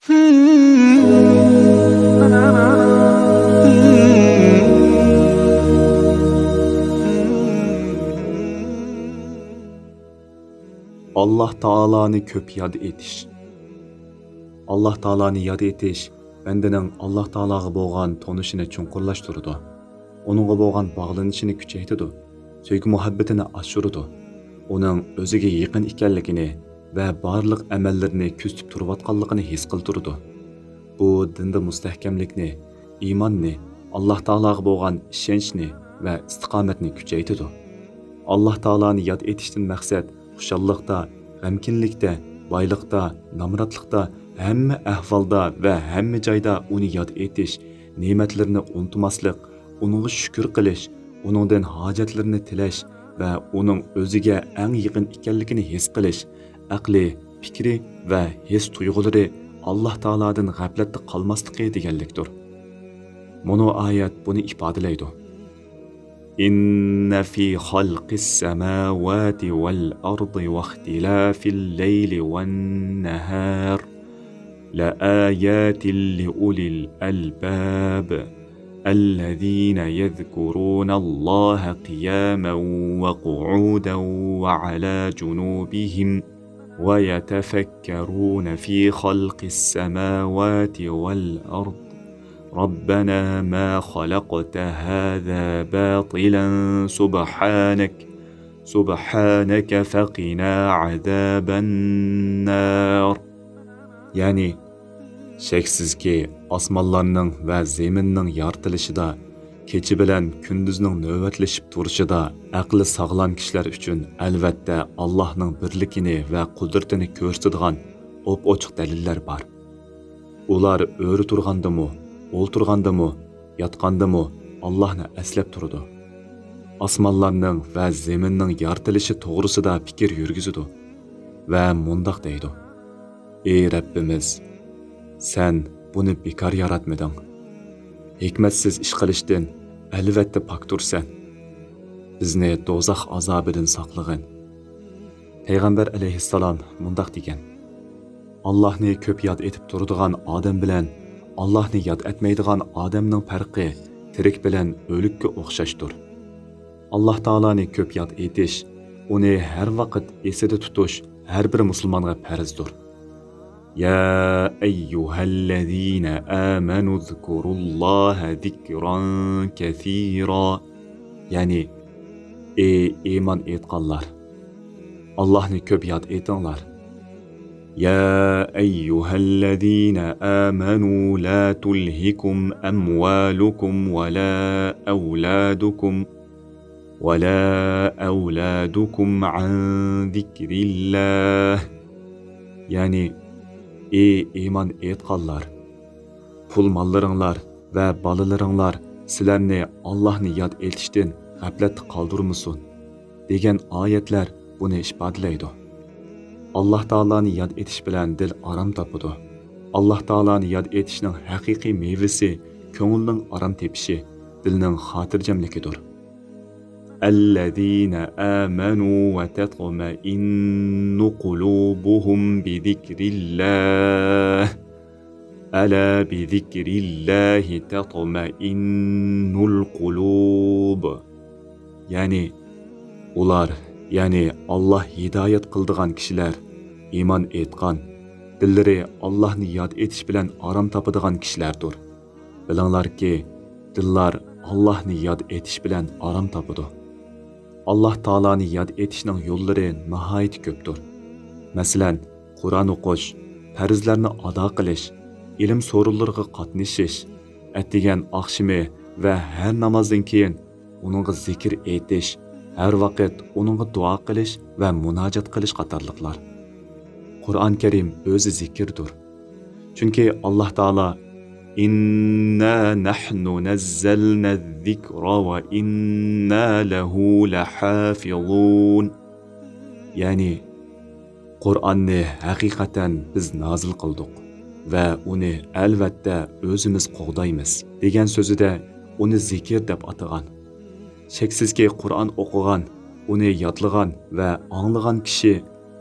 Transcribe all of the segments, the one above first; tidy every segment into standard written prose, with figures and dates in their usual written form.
Allah Taala'nı köp yad etiş. Allah Taala'nı yad etiş, bendening Allah Taalaga bo'lgan tonishini chunqurlashtiradi. Onunga bo'lgan bog'lanishini kuchaytiradi. Sevgi muhabbatini oshiradi. Uning o'ziga yaqin ekanligini va barliq amallarini kuzatib turayotganligini his qildiradi. Bu dinda mustahkamlikni, iymonni, Allah Taalaga bo'lgan ishonchni va istiqomatni kuchaytiradi. Allah Taala'ni yad etishdan maqsad xushalliqda, g'amkinlikda, boyliqda, nomratlikda, hamma ahvolda va hamma joyda uni yod etish, ne'matlarini unutmaslik, uningga shukr qilish, uningdan hojatlarini tilash va uning o'ziga eng yaqin ekanligini his qilish, aqli, fikri va his tuyg'ulari Alloh taolodan g'aflatda qolmasligi deganlikdir. Mono oyat buni ifodalaydi. إن في خلق السماوات والأرض واختلاف الليل والنهار لآيات لأولي الألباب الذين يذكرون الله قياما وقعودا وعلى جنوبهم ويتفكرون في خلق السماوات والأرض ربنا ما خلقت هذا باطلا سبحانك فقنا عذاب النار. Yani şeksizki osmonlarning va zaminning yoritilishida, kechi bilan kunduzning navbatlashib turishida aqli sog'lom kishilar uchun albatta Allohning birligini va qudratini ko'rsatadigan ochiq dalillar bor. Ular o'ri turgandimi, o'ltirgandimi, yotgandimi Allohni eslab turadi. Osmonlarning va zaminning yaratilishi to'g'risida fikr yurgizadi va mundoq deydi: Ey Rabbimiz, sen buni bekor yaratmading. Hikmatsiz ish qilishdan albatta poktursan. Bizni do'zax azobidan saqlag'in. Payg'ambar alayhissalom mundoq degan: Allohni ko'p yod etib turadigan odam bilan Allohni yod etmaydigan odamning farqi tirik bilan o'likka o'xshashdir. Alloh taoloni ko'p yod etish, uni har vaqt esida tutish har bir musulmonga farzdir. Ya ayyuhallazina amanu zkurulloha zikran kathira. Ya'ni ey iymon etganlar, Allohni ko'p yod etinglar. يا أيها الذين آمنوا لا تلهكم أموالكم ولا أولادكم عن ذكر الله. Yani ey iman etqanlar, pul mallarыңlar va balalarыңlar sizlarni Allohni yod etishdan g'aflatda qoldirmasin degan oyatlar buni ifodalaydi. Allah Taala'ni yod etish bilan dil aram topadi. Allah Taala'ni yod etishning haqiqiy mevasi ko'ngilning aram tepishi, dilning xotirjamligidir. Allazina amanu va tatma'innu qulubuhum bi zikrillah. Ala bi zikrillah tatma'innul qulub. Yani Allah hidayet qildigan kishilar, iymon etgan, dillari Allohni yod etish bilan aram topadigan kishilardir. Bilinglarki, dillar Allohni yod etish bilan aram topadi. Alloh taoloni yod etishning yo'llari nihoyat ko'pdir. Masalan, Qur'on o'qish, farzlarni ado qilish, ilm so'rovlariga qatnashish, atdigan oqshimi va har namozdan keyin uningga zikr etish, her vaqt onunğa dua qilish va munojat qilish qatorliqlar. Qur'on Karim o'zi zikrdir. Chunki Alloh taolo inna nahnu nazzalna az-zikra va inna lahu lahafizun. Yani Qur'onni haqiqatan biz nozil qildik va uni albatta o'zimiz qo'g'daymiz degan so'zida uni zikr deb atagan. Şeksizki Qur'on o'qigan, uni yodlagan va anglagan kishi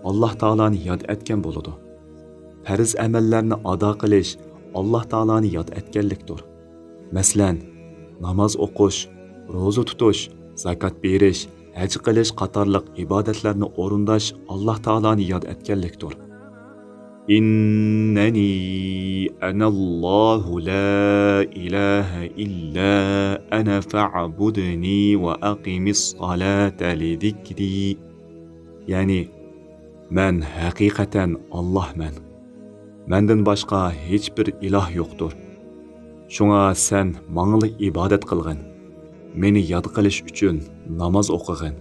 Alloh taoloni yod etgan bo'ladi. farz amallarni ado qilish Alloh taoloni yod etganlikdir. Masalan, namoz o'qish, ro'za tutish, zakot berish, haj qilish qatorliq ibodatlarni o'rindash Alloh taoloni yod etganlikdir. İnneni enallahu la ilahe illa ana fa'budni ve aqimis salata li zikri. Yani men hakikaten Allah'men. Menden başka hiçbir ilah yoktur. Şuna sen mağlı ibadet kılgın. Meni yad qilish uchun namoz o'qig'in.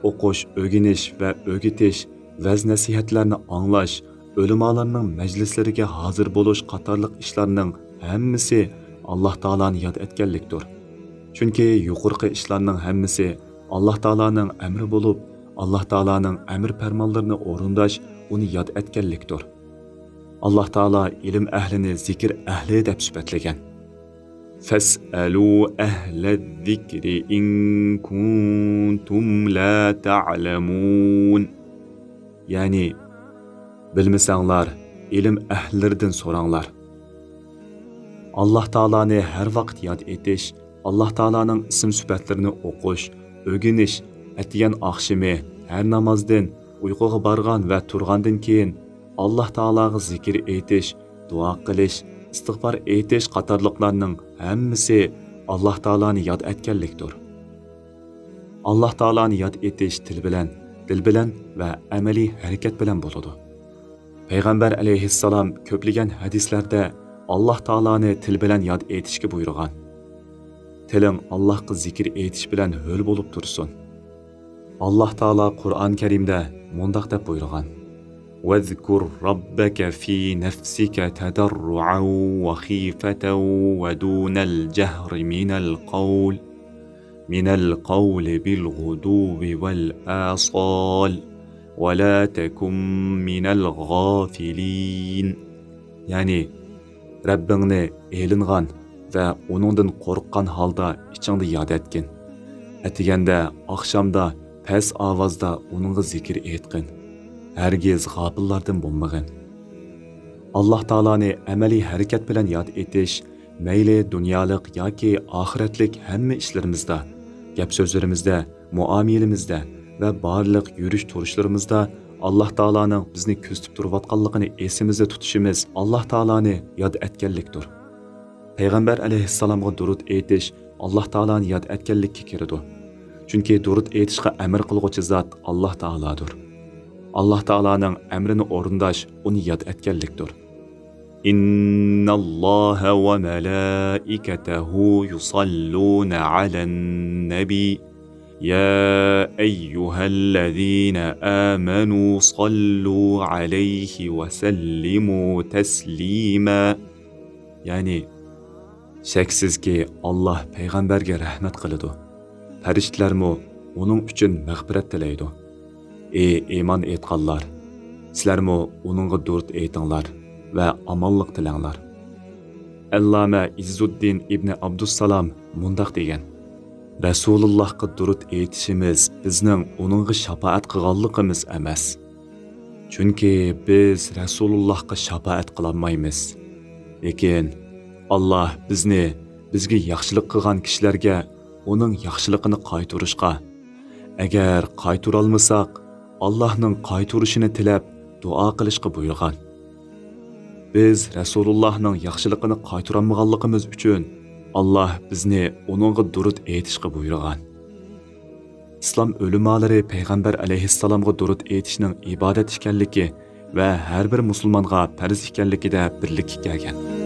O'qish, o'rganish va o'rgatish, vaz nasihatlarni anglash, o'limalarning majlislariga hozir bo'lish qatorliq ishlarning hammasi Alloh taoloni yod etganlikdir. Chunki yuqorqi ishlarning hammasi Alloh taolaning amri bo'lib, Alloh taolaning amr farmonlarini o'rindash uni yod etganlikdir. Alloh taolo ilm ahlini zikr ahli deb sifatlagan. فاسألوا أهل الذكر إن كنتم لا تعلمون. Yani bilmesenler ilim ehlilerden soranglar. Allah Taala'nı her vakit yad etiş, Allah Taala'nın isim sübetlerini okuş, ögüniş, etiyen akşamı her namazdan uykuğa bargan ve turgandan keyin Allah Taala'ga zikir etiş, dua qilish, istig'for etish qatorliqlarning hammasi Alloh taoloni yod etganlikdir. Alloh taoloni yod etish til bilan, dil bilan va amaliy harakat bilan bo'ladi. Payg'ambar alayhissalom ko'plagan hadislarda Alloh taoloni til bilan yod etishga buyurgan. Tiling Allohga zikr etish bilan ho'l bo'lib tursin. Alloh taolo Qur'on Karimda mundoq deb buyurgan: واذكر ربك في نفسك تضرعا وخيفة ودون الجهر من القول بالغدو والآصال ولا تكن من الغافلين. Yani Rabbingni elingan va uningdan qo'rqqan holda ichingda yod etgin. Atiganda, oqshomda past ovozda uningga zikr etgin. Hergiz g'afillardan bo'lmag'in. Alloh taoloni amaliy harakat bilan yod etish, mayli dunyolik yoki oxiratlik hamma ishlarimizda, gap so'zlarimizda, muomalamizda va barliq yurish turishlarimizda Alloh taoloning bizni ko'zitib turayotganligini esimizda tutishimiz Alloh taoloni yod etganlikdir. Payg'ambar alayhissalomga durud etish Alloh taoloni yod etganlikka kiradi. Chunki durud etishga amr qilguvchi zot Alloh taolodir. Allah Taala'nın emrini orundaş onu yad etkenliktir. İnna Allaha ve melaiketehu yusalluna alen nebi. Ya eyyühellezine amenu sallu aleyhi ve sellimu teslima. Yani şeksiz ki Allah peygamberge rahmet kılıdı. Feriştler mu onun için mağfiret dileydi. Ey iman etqanlar, sizlərmi onunğa durud eytinglar və amanlıq dilanglar. Allama İzzuddin ibn Abdussalam mundaq degan: Rasulullahqa durud eytishimiz bizning onunğa shafaat qilganligimiz emas. Chunki biz Rasulullahqa shafaat qilolmaymiz. Lekin Allah bizga yaxshilik qilgan kishilarga uning yaxshiligini qaytarishga, agar qaytara olmasak Allah'ның qayturishini tilab dua qilishga buyurgan. Biz Rasulullah'ның yaxshiligini qaytaranmaganligimiz uchun Allah bizni onunğa durud etishga buyurgan. İslam ulemalari Peygamber alayhissalomga durud etishning ibodat ekanligi va har bir musulmonga farz ekanligida birlikka kelgan.